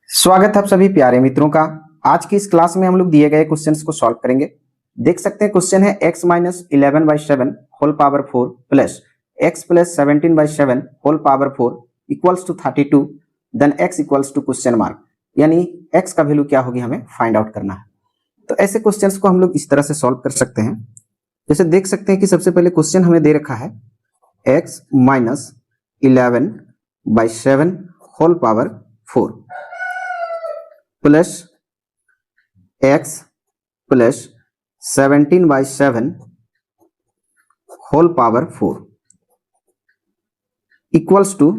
स्वागत है आप सभी प्यारे मित्रों का। आज की इस क्लास में हम लोग दिए गए क्वेश्चंस को सॉल्व करेंगे। देख सकते हैं क्वेश्चन है x minus 11/7 whole power 4 plus x plus 17/7 whole power 4 equals to 32, then x equals to question mark, यानी x का वैल्यू क्या होगी हमें फाइंड आउट करना है। तो ऐसे क्वेश्चंस को हम लोग इस तरह से सॉल्व कर सकते हैं। जैसे देख सकते हैं कि सबसे पहले क्वेश्चन हमें दे रखा है x minus 11/7 whole power 4 plus x plus 17/7 whole power 4 equals to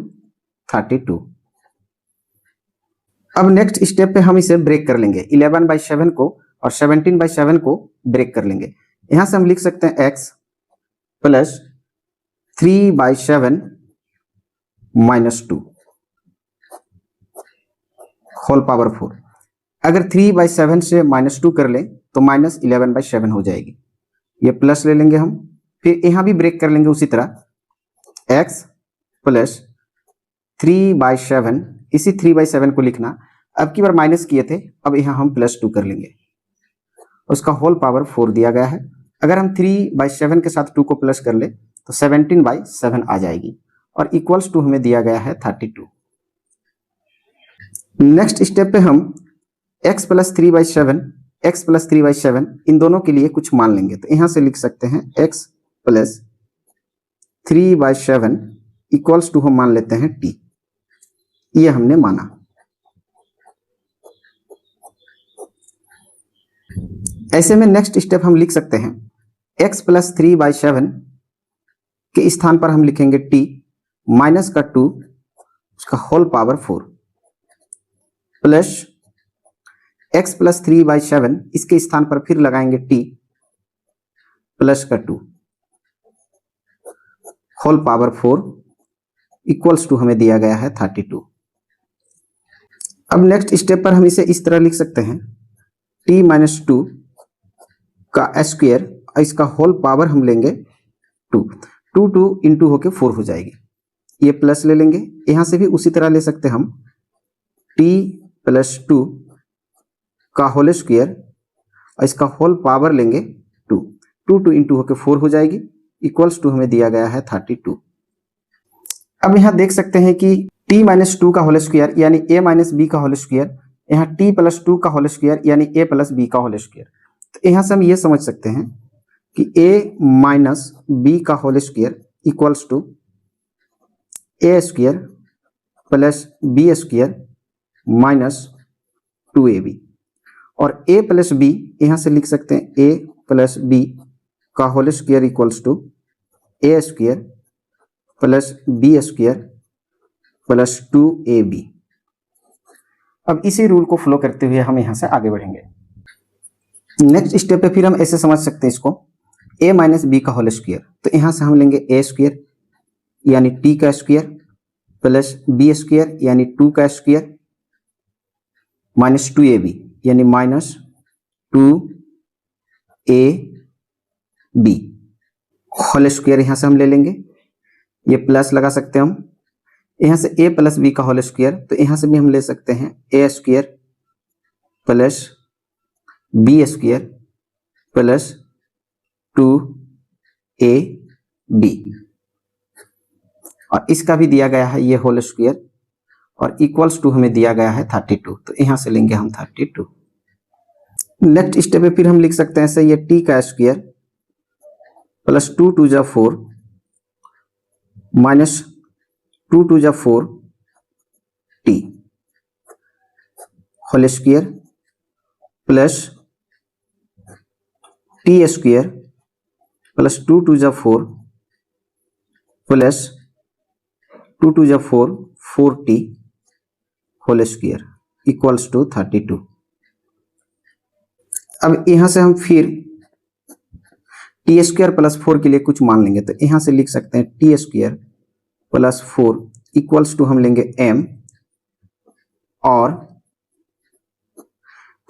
32। अब नेक्स्ट स्टेप पे हम इसे ब्रेक कर लेंगे। 11/7 को और 17/7 को ब्रेक कर लेंगे। यहां से हम लिख सकते हैं x plus 3/7 minus 2 whole power 4। अगर 3/7 से -2 कर लें तो -11/7 हो जाएगी। ये प्लस ले लेंगे हम, फिर यहां भी ब्रेक कर लेंगे उसी तरह। x प्लस 3/7, इसी 3/7 को लिखना, अब की बार माइनस किए थे, अब यहां हम +2 कर लेंगे, उसका होल पावर 4 दिया गया है। अगर हम 3/7 के साथ 2 को प्लस कर ले तो 17/7 आ जाएगी और इक्वल्स टू हमें दिया गया है 32। नेक्स्ट स्टेप पे हम x प्लस 3/7 इन दोनों के लिए कुछ मान लेंगे। तो यहां से लिख सकते हैं x प्लस 3/7 इक्वल्स टू हम मान लेते हैं t। ये हमने माना। ऐसे में नेक्स्ट स्टेप हम लिख सकते हैं x प्लस 3/7 के स्थान पर हम लिखेंगे t माइनस का 2 उसका whole power 4 plus x plus 3/7 इसके स्थान पर फिर लगाएंगे t प्लस का 2 होल पावर 4 इक्वल्स टू हमें दिया गया है 32। अब नेक्स्ट स्टेप पर हम इसे इस तरह लिख सकते हैं t माइनस 2 का स्क्वायर और इसका होल पावर हम लेंगे 2 इंटू होके 4 हो जाएगी। ये प्लस ले लेंगे, यहां से भी उसी तरह ले सकते हम t प्लस 2 का होल स्क्वायर और इसका होल पावर लेंगे 2 इंटू होके 4 हो जाएगी, इक्वल्स टू हमें दिया गया है 32। अब यहां देख सकते हैं कि t माइनस 2 का होल स्क्वायर यानी a माइनस बी का होल स्क्वायर, यहाँ t प्लस 2 का होल स्क्वायर यानी a प्लस बी का होल स्क्वायर। तो यहां से हम ये समझ सकते हैं कि a माइनस बी का whole square equals to a square plus B square minus 2ab, और a प्लस बी यहां से लिख सकते हैं a प्लस बी का whole square equals to a square plus B square plus 2ab। अब इसी रूल को फॉलो करते हुए हम यहां से आगे बढ़ेंगे। नेक्स्ट स्टेप पे फिर हम ऐसे समझ सकते हैं इसको a माइनस बी का होल स्क्वायर। तो यहां से हम लेंगे a स्क्वायर यानी t का स्क्वायर प्लस बी स्क्वायर यानी 2 का स्क्वायर माइनस 2ab यानी माइनस 2ab होल स्क्वायर यहां से हम ले लेंगे। ये प्लस लगा सकते हैं हम, यहां से a प्लस बी का होल स्क्वायर, तो यहां से भी हम ले सकते हैं a square plus B square plus 2ab, और इसका भी दिया गया है ये होल स्क्वायर और इक्वल्स टू हमें दिया गया है 32। तो यहां से लेंगे हम 32। नेक्स्ट स्टेप पे फिर हम लिख सकते हैं ये t का स्क्वायर प्लस 2 2 जा 4 माइनस 2 2 जा 4 t whole square plus t square plus 2 2 जा 4 प्लस 2 2 जा 4 4t whole square equals to 32। अब यहां से हम फिर टी स्क्वायर प्लस 4 के लिए कुछ मान लेंगे। तो यहां से लिख सकते हैं T square plus 4 equals to हम लेंगे m और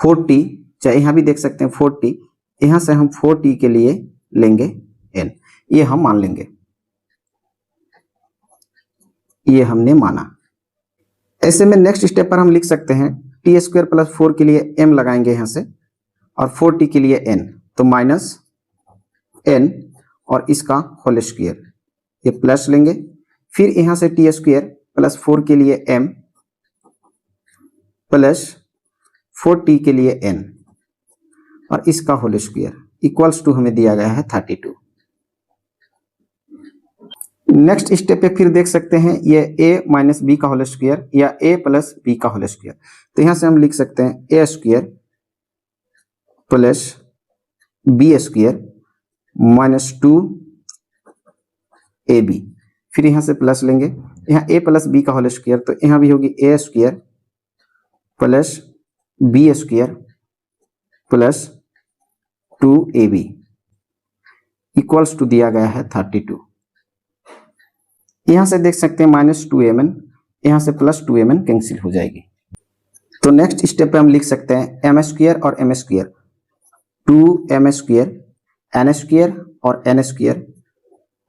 4t, चाहे यहां भी देख सकते हैं 4t, यहां से हम 4t के लिए लेंगे n। ये हम मान लेंगे, ये हमने माना। ऐसे में नेक्स्ट स्टेप पर हम लिख सकते हैं टी स्क्वायर प्लस 4 के लिए m लगाएंगे यहाँ से, और 4t के लिए n, तो माइनस n और इसका होल स्क्वायर, ये प्लस लेंगे। फिर यहाँ से टी स्क्वायर प्लस 4 के लिए m प्लस 4t के लिए n और इसका होल स्क्वायर इक्वल्स टू हमें दिया गया है 32। नेक्स्ट स्टेप पे फिर देख सकते हैं ये a माइनस बी का होल स्क्वायर या a प्लस बी का होल स्क्वायर, तो यहाँ से हम लिख सकते हैं a square plus B square minus 2ab। फिर यहाँ से प्लस लेंगे, यहाँ a प्लस बी का होल स्क्वायर, तो यहाँ भी होगी a square plus B square plus 2ab equals to दिया गया है 32। यहाँ से देख सकते हैं माइनस 2mn, यहाँ से प्लस 2mn कैंसिल हो जाएगी। तो नेक्स्ट स्टेप पे हम लिख सकते हैं m स्क्वायर और m square, 2m square n square और n square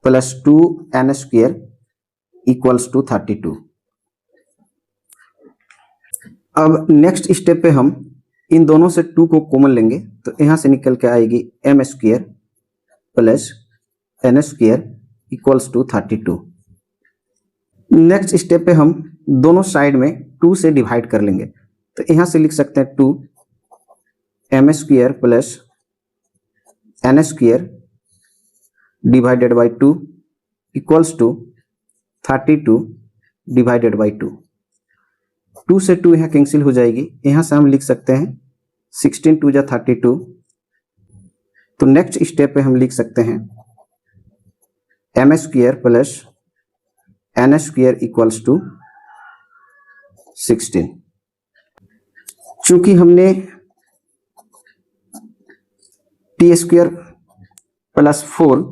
plus 2n square equals to 32। अब नेक्स्ट स्टेप पे हम इन दोनों से 2 को कॉमन लेंगे, तो यहाँ से निकल के आएगी m square plus n square equals to 32। Next step पे हम दोनों साइड में 2 से डिवाइड कर लेंगे, तो यहाँ से लिख सकते हैं 2m square plus n square divided by 2 equals to 32 divided by 2। 2 से 2 यहाँ कैंसिल हो जाएगी, यहाँ से हम लिख सकते हैं 16 2 जा 32। तो नेक्स्ट स्टेप पे हम लिख सकते हैं m square plus n square equals to 16। चूंकि हमने टी स्क्वायर प्लस 4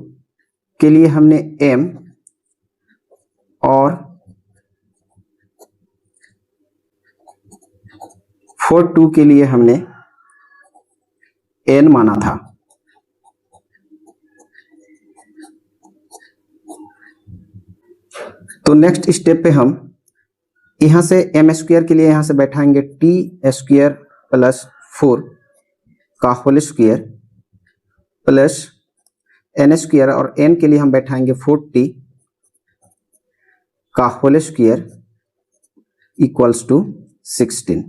के लिए हमने m और 4 के लिए हमने n माना था, तो नेक्स्ट स्टेप पे हम यहाँ से m स्क्वायर के लिए यहाँ से बैठाएंगे टी स्क्वायर प्लस 4 का whole square plus n square, और n के लिए हम बैठाएंगे 4t का होल स्क्वायर इक्वल्स टू 16।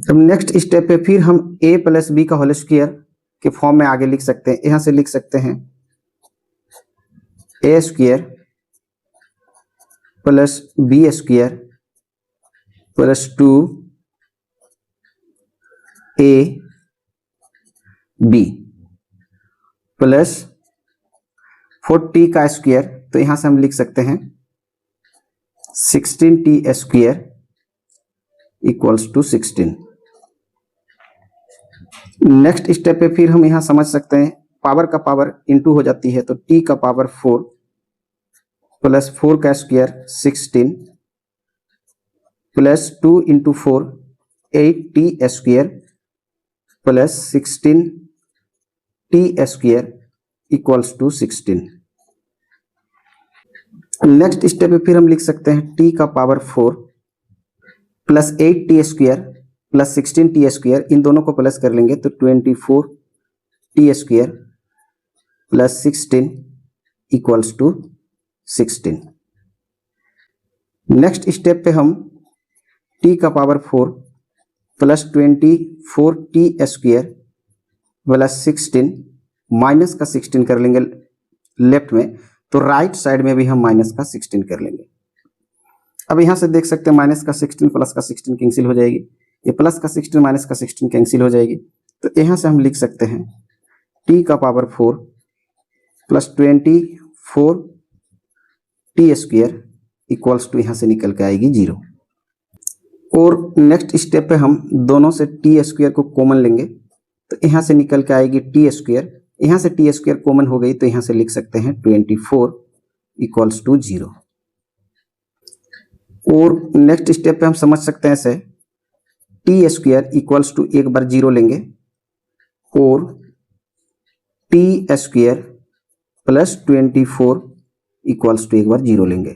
अब नेक्स्ट स्टेप पे फिर हम a प्लस बी का होल स्क्वायर के फॉर्म में आगे लिख सकते हैं, यहाँ से लिख सकते हैं a square plus B square plus 2ab plus 4t का स्क्वायर, तो यहाँ से हम लिख सकते हैं 16t square equals to 16। Next step पे फिर हम यहाँ समझ सकते हैं पावर का पावर इनटू हो जाती है, तो t का पावर 4 प्लस 4 का square 16 plus 2 into 4 8t square plus 16t square equals to 16। Next step पे फिर हम लिख सकते हैं t का power 4 plus 8t square plus 16t square, इन दोनों को प्लस कर लेंगे तो 24t square plus 16 equals to 16। Next step पे हम t का power 4 plus 24t square plus 16 minus का 16 कर लेंगे लेफ्ट में, तो राइट साइड में भी हम माइनस का 16 कर लेंगे। अब यहाँ से देख सकते हैं माइनस का 16 प्लस का 16 कैंसिल हो जाएगी, ये प्लस का 16 माइनस का 16 कैंसिल हो जाएगी, तो यहाँ से हम लिख सकते हैं t का power 4 plus 24t square equals to यहाँ से निकल के आएगी 0। और नेक्स्ट स्टेप पे हम दोनों से t स्क्वायर को कॉमन लेंगे, तो यहाँ से निकल के आएगी t स्क्वायर, यहाँ से t स्क्वायर कॉमन हो गई तो यहाँ से लिख सकते हैं 24 इक्वल्स टू 0। और नेक्स्ट स्टेप पे हम समझ सकते हैं ऐसे टी स्क्वायर इक्वल्स टू एक बार 0 लेंगे और T square plus 24 equals to एक बार 0 लेंगे।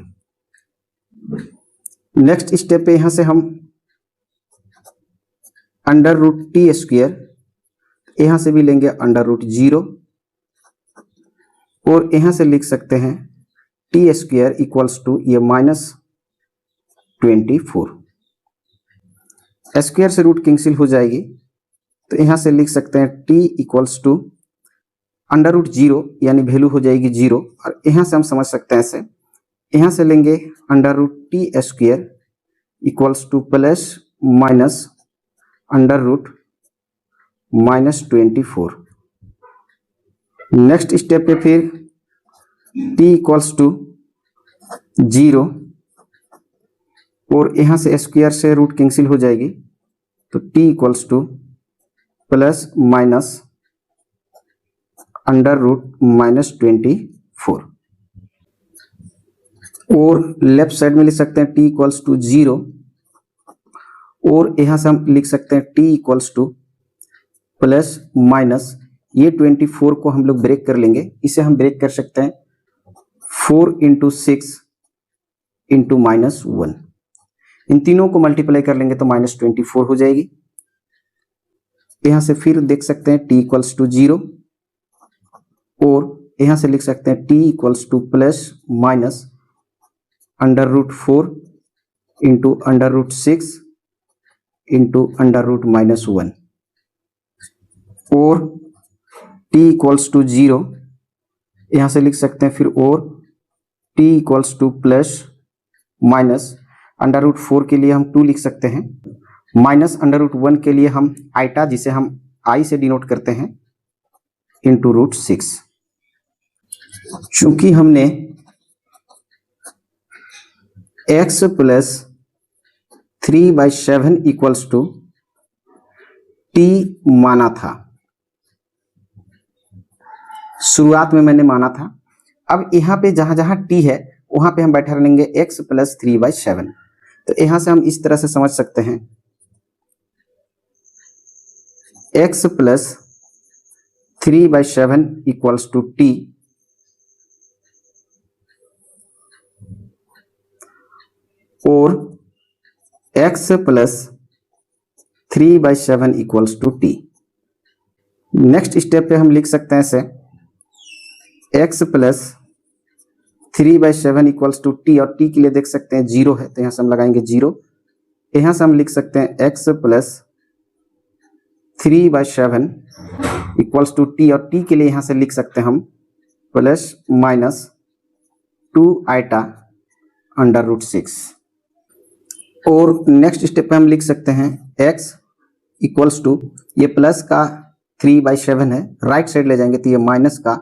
नेक्स्ट स्टेप पे यहां से हम अंडर रूट टी स्क्वायर, यहां से भी लेंगे अंडर रूट 0 और यहां से लिख सकते हैं टी स्क्वायर इक्वल्स टू ये -24। स्क्वायर से रूट कैंसिल हो जाएगी, तो यहां से लिख सकते हैं T equals to under root 0 यानी वैल्यू हो जाएगी 0, और यहां से हम समझ सकते हैं ऐसे, यहां से लेंगे under root T square equals to plus minus under root -24। Next step पे फिर t इक्वल्स टू 0 और यहां से स्क्वायर से रूट कैंसिल हो जाएगी, तो t equals to plus minus under root -24 और लेफ्ट साइड में लिख सकते हैं t इक्वल्स टू 0 और यहां से हम लिख सकते हैं t equals to plus minus ये 24 को हम लोग ब्रेक कर लेंगे, इसे हम ब्रेक कर सकते हैं 4 इंटू 6 इंटू -1, इन तीनों को मल्टीप्लाई कर लेंगे तो -24 हो जाएगी। यहां से फिर देख सकते हैं t इक्वल्स टू 0 और यहां से लिख सकते हैं t equals to plus minus under root 4 into under root 6 into under root -1 और t इक्वल्स टू 0, यहां से लिख सकते हैं फिर और t equals to plus minus under root 4 के लिए हम 2 लिख सकते हैं, माइनस अंडर रूट 1 के लिए हम आइटा जिसे हम i से डिनोट करते हैं इंटू रूट 6। चूंकि हमने x plus 3/7 equals to t माना था, शुरुआत में मैंने माना था, अब यहां पे जहां जहां t है वहां पे हम बैठा रहेंगे x प्लस 3/7, तो यहां से हम इस तरह से समझ सकते हैं x plus 3/7 equals to t और x plus 3/7 equals to t। Next step पे हम लिख सकते हैं इसे x plus 3/7 equals to t, और t के लिए देख सकते हैं 0 है तो यहां से हम लगाएंगे 0, यहां से हम लिख सकते हैं x plus 3/7 equals to t और t के लिए यहां से लिख सकते हैं हम plus minus 2 iota under root 6 और नेक्स्ट स्टेप पे हम लिख सकते हैं x इक्वल्स टू ये प्लस का 3/7 है, राइट साइड ले जाएंगे तो ये माइनस का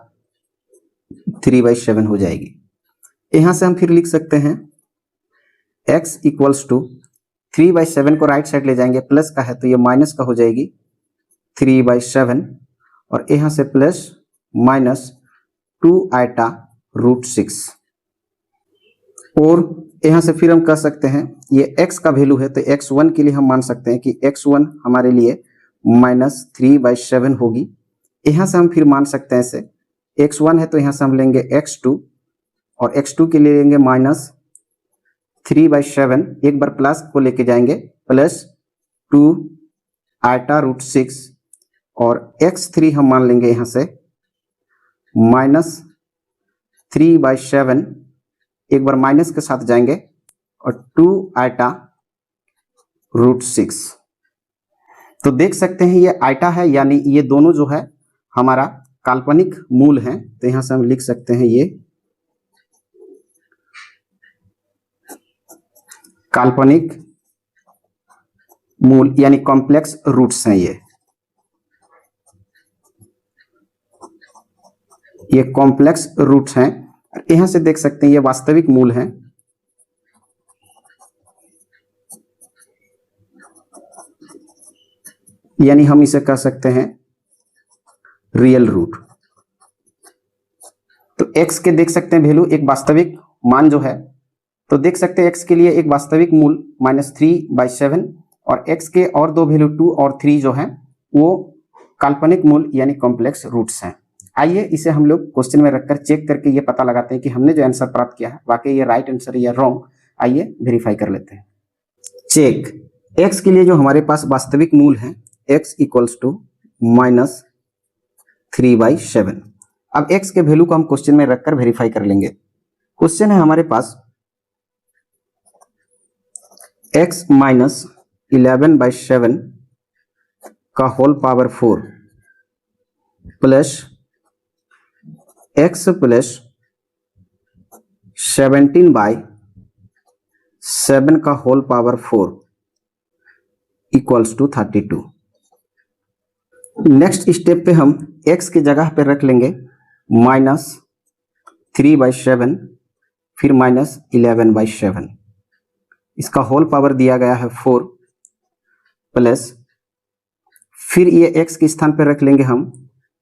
3/7 हो जाएगी। यहां से हम फिर लिख सकते हैं x इक्वल्स टू 3/7 को राइट साइड ले जाएंगे, प्लस का है तो ये माइनस का हो जाएगी 3/7 और यहां से प्लस माइनस 2 आइटा रूट 6 और यहां से फिर हम कह सकते हैं ये x का वैल्यू है तो x1 के लिए हम मान सकते हैं कि x1 हमारे लिए -3/7 होगी। यहां से हम फिर मान सकते हैं इसे x1 है तो यहां से हम लेंगे x2 और x2 के लिए लेंगे -3/7, एक बार प्लस को लेके जाएंगे प्लस 2 आइटा रूट 6 और x3 हम मान लेंगे यहां से -3/7, एक बार माइनस के साथ जाएंगे और 2 आइटा रूट 6। तो देख सकते हैं ये आइटा है यानी ये दोनों जो है हमारा काल्पनिक मूल हैं, तो यहां से हम लिख सकते हैं ये काल्पनिक मूल यानी कॉम्प्लेक्स रूट्स हैं। ये कॉम्प्लेक्स रूट्स हैं, यहां से देख सकते हैं ये वास्तविक मूल हैं। यानी हम इसे कह सकते हैं रियल रूट। तो x के देख सकते हैं वैल्यू एक वास्तविक मान जो है, तो देख सकते हैं x के लिए एक वास्तविक मूल -3/7 और x के और दो वैल्यू 2 और 3 जो हैं वो काल्पनिक मूल यानी कॉम्प्लेक्स रूट्स हैं। आइए इसे हम लोग क्वेश्चन में रखकर चेक करके ये पता लगाते हैं कि हमने जो आंसर प्राप्त किया है वाकई ये राइट आंसर है या रॉन्ग। आइए वेरीफाई कर लेते हैं। चेक x के लिए जो हमारे पास वास्तविक मूल है x इक्वल्स टू -3/7। अब x के वैल्यू को हम क्वेश्चन में रखकर वेरीफाई कर लेंगे। क्वेश्चन है हमारे पास x -11/7 का whole power 4 plus x plus 17/7 का whole power 4 equals to 32। Next step पे हम x की जगह पे रख लेंगे -3/7 फिर -11/7। इसका होल पावर दिया गया है 4 प्लस फिर ये x के स्थान पे रख लेंगे हम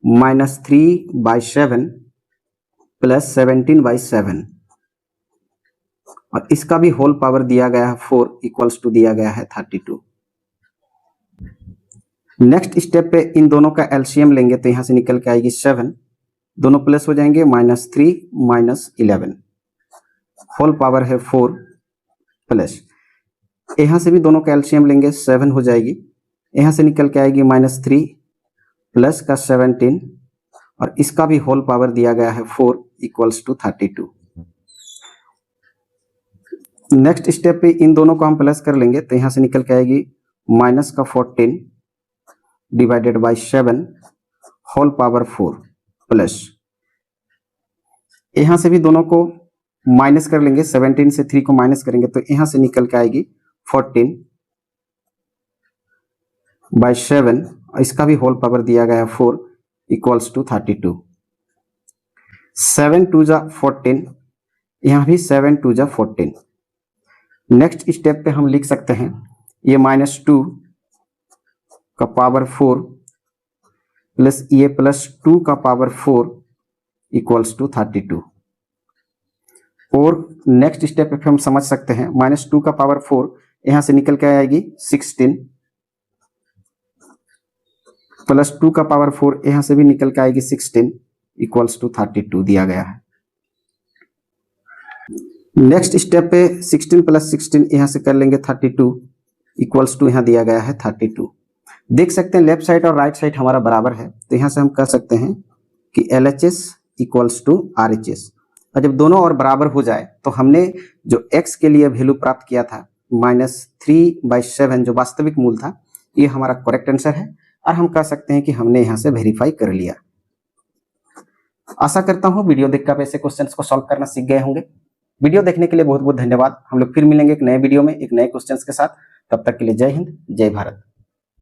-3/7 प्लस 17/7 और इसका भी होल पावर दिया गया है 4 इक्वल्स टू दिया गया है 32। नेक्स्ट स्टेप पे इन दोनों का एलसीएम लेंगे तो यहां से निकल के आएगी 7, दोनों प्लस हो जाएंगे -3 -11 होल पावर है 4 प्लस यहां से भी दोनों का एलसीएम लेंगे 7 हो जाएगी, यहां से निकल के आएगी -3 प्लस का 17 और इसका भी होल पावर दिया गया है 4 इक्वल्स टू 32। नेक्स्ट स्टेप पे इन दोनों को हम प्लस कर लेंगे तो यहां से निकल के आएगी माइनस का 14 divided by 7 whole power 4 plus यहां से भी दोनों को माइनस कर लेंगे, 17 से 3 को माइनस करेंगे तो यहां से निकल के आएगी 14/7 और इसका भी होल पावर दिया गया 4 इक्वल्स टू 32। 7 2 जा 14, यहां भी 7 2 जा 14। नेक्स्ट स्टेप पे हम लिख सकते हैं ये -2 का पावर 4 प्लस ये +2 का पावर 4 इक्वल्स टू 32। और नेक्स्ट स्टेप पे हम समझ सकते हैं -2 का पावर 4 यहां से निकल के आएगी 16 प्लस 2 का पावर 4 यहां से भी निकल के आएगी 16 इक्वल्स टू 32 दिया गया है। नेक्स्ट स्टेप पे 16 + 16 यहां से कर लेंगे 32 इक्वल्स टू यहां दिया गया है 32। देख सकते हैं लेफ्ट साइड और राइट साइड हमारा बराबर है तो यहां से हम कह सकते हैं कि LHS इक्वल्स टू RHS। और जब दोनों और बराबर हो जाए तो हमने जो x के लिए वैल्यू प्राप्त किया था -3/7 जो वास्तविक मूल था ये हमारा करेक्ट आंसर है और हम कह सकते हैं कि हमने यहां से वेरीफाई कर लिया। आशा करता हूं वीडियो देखकर आप ऐसे क्वेश्चंस को सॉल्व करना सीख गए होंगे। वीडियो देखने के लिए बहुत बहुत धन्यवाद। हम लोग फिर मिलेंगे एक नए वीडियो में एक नए क्वेश्चंस के साथ। तब तक के लिए जय हिंद, जय भारत।